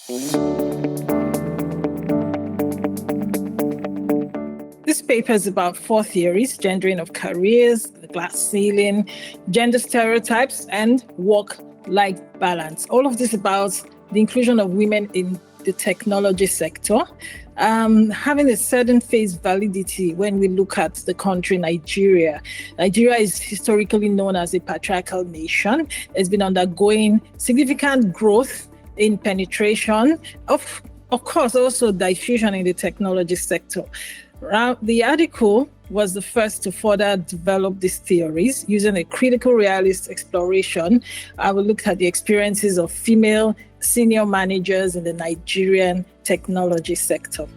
This paper is about 4 theories: gendering of careers, the glass ceiling, gender stereotypes, and work-life balance. All of this about the inclusion of women in the technology sector, having a certain face validity when we look at the country Nigeria. Nigeria is historically known as a patriarchal nation. It's been undergoing significant growth in penetration, of course, also diffusion in the technology sector. The article was the first to further develop these theories using a critical realist exploration. I will look at the experiences of female senior managers in the Nigerian technology sector.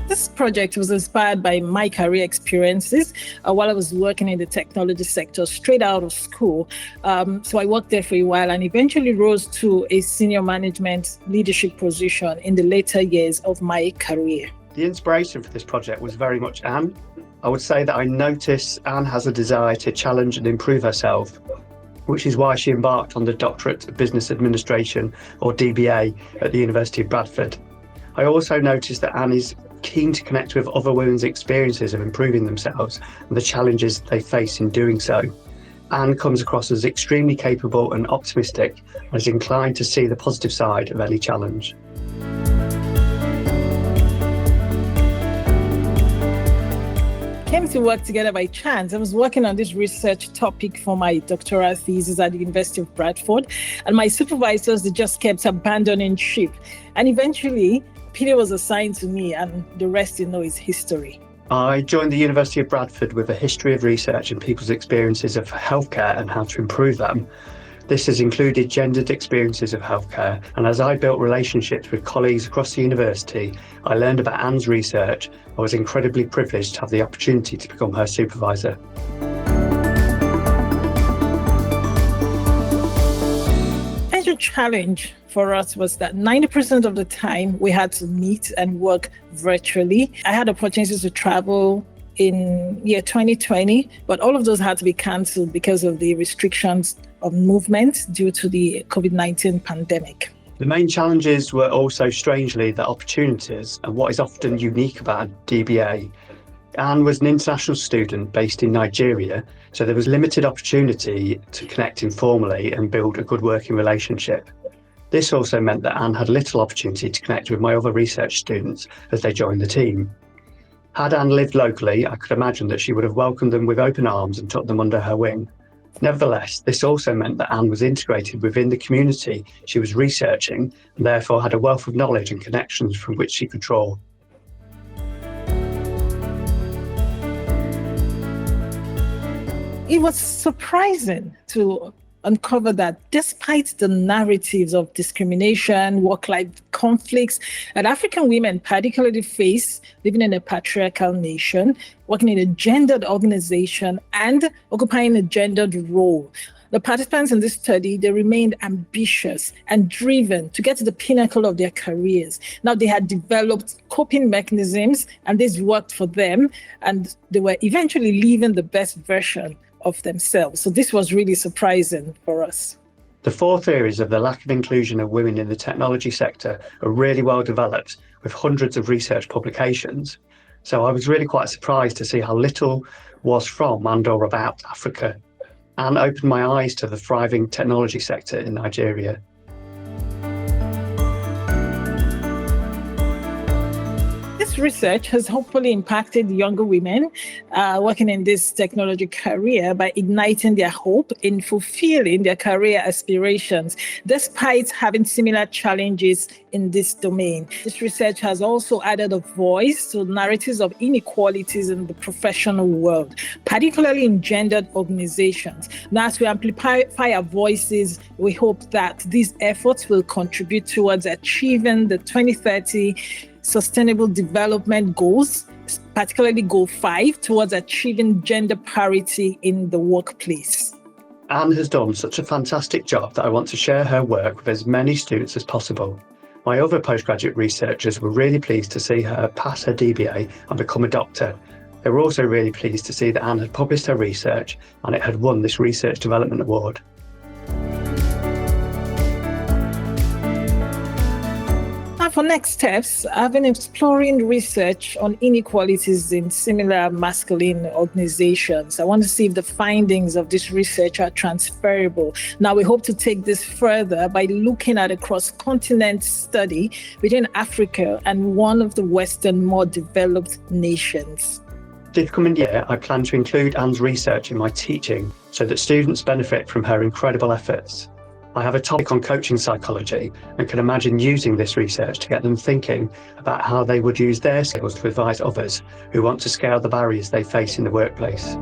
This project was inspired by my career experiences while I was working in the technology sector straight out of school. So I worked there for a while and eventually rose to a senior management leadership position in the later years of my career. The inspiration for this project was very much Anne. I would say that I notice Anne has a desire to challenge and improve herself, which is why she embarked on the Doctorate of Business Administration, or DBA, at the University of Bradford. I also noticed that Anne is keen to connect with other women's experiences of improving themselves and the challenges they face in doing so. Anne comes across as extremely capable and optimistic and is inclined to see the positive side of any challenge. Came to work together by chance. I was working on this research topic for my doctoral thesis at the University of Bradford, and my supervisors, they just kept abandoning ship. And eventually, Peter was assigned to me, and the rest is history. I joined the University of Bradford with a history of research and people's experiences of healthcare and how to improve them. This has included gendered experiences of healthcare, and as I built relationships with colleagues across the university, I learned about Anne's research. I was incredibly privileged to have the opportunity to become her supervisor. Major challenge for us was that 90% of the time we had to meet and work virtually. I had opportunities to travel in year 2020, but all of those had to be cancelled because of the restrictions of movement due to the COVID-19 pandemic. The main challenges were also, strangely, the opportunities and what is often unique about DBA. Anne was an international student based in Nigeria, so there was limited opportunity to connect informally and build a good working relationship. This also meant that Anne had little opportunity to connect with my other research students as they joined the team. Had Anne lived locally, I could imagine that she would have welcomed them with open arms and took them under her wing. Nevertheless, this also meant that Anne was integrated within the community she was researching and therefore had a wealth of knowledge and connections from which she could draw. It was surprising to uncover that despite the narratives of discrimination, work-life conflicts that African women particularly face living in a patriarchal nation, working in a gendered organization, and occupying a gendered role. The participants in this study, they remained ambitious and driven to get to the pinnacle of their careers. Now they had developed coping mechanisms and this worked for them, and they were eventually living the best version of themselves. So this was really surprising for us. The 4 theories of the lack of inclusion of women in the technology sector are really well developed with hundreds of research publications. So I was really quite surprised to see how little was from and or about Africa, and opened my eyes to the thriving technology sector in Nigeria. This research has hopefully impacted younger women working in this technology career by igniting their hope in fulfilling their career aspirations, despite having similar challenges in this domain. This research has also added a voice to narratives of inequalities in the professional world, particularly in gendered organizations. Now, as we amplify our voices, we hope that these efforts will contribute towards achieving the 2030 Sustainable Development Goals, particularly Goal 5, towards achieving gender parity in the workplace. Anne has done such a fantastic job that I want to share her work with as many students as possible. My other postgraduate researchers were really pleased to see her pass her DBA and become a doctor. They were also really pleased to see that Anne had published her research and it had won this Research Development Award. For next steps, I've been exploring research on inequalities in similar masculine organizations. I want to see if the findings of this research are transferable. Now, we hope to take this further by looking at a cross-continent study between Africa and one of the Western, more developed nations. This coming year, I plan to include Anne's research in my teaching so that students benefit from her incredible efforts. I have a topic on coaching psychology and can imagine using this research to get them thinking about how they would use their skills to advise others who want to scale the barriers they face in the workplace.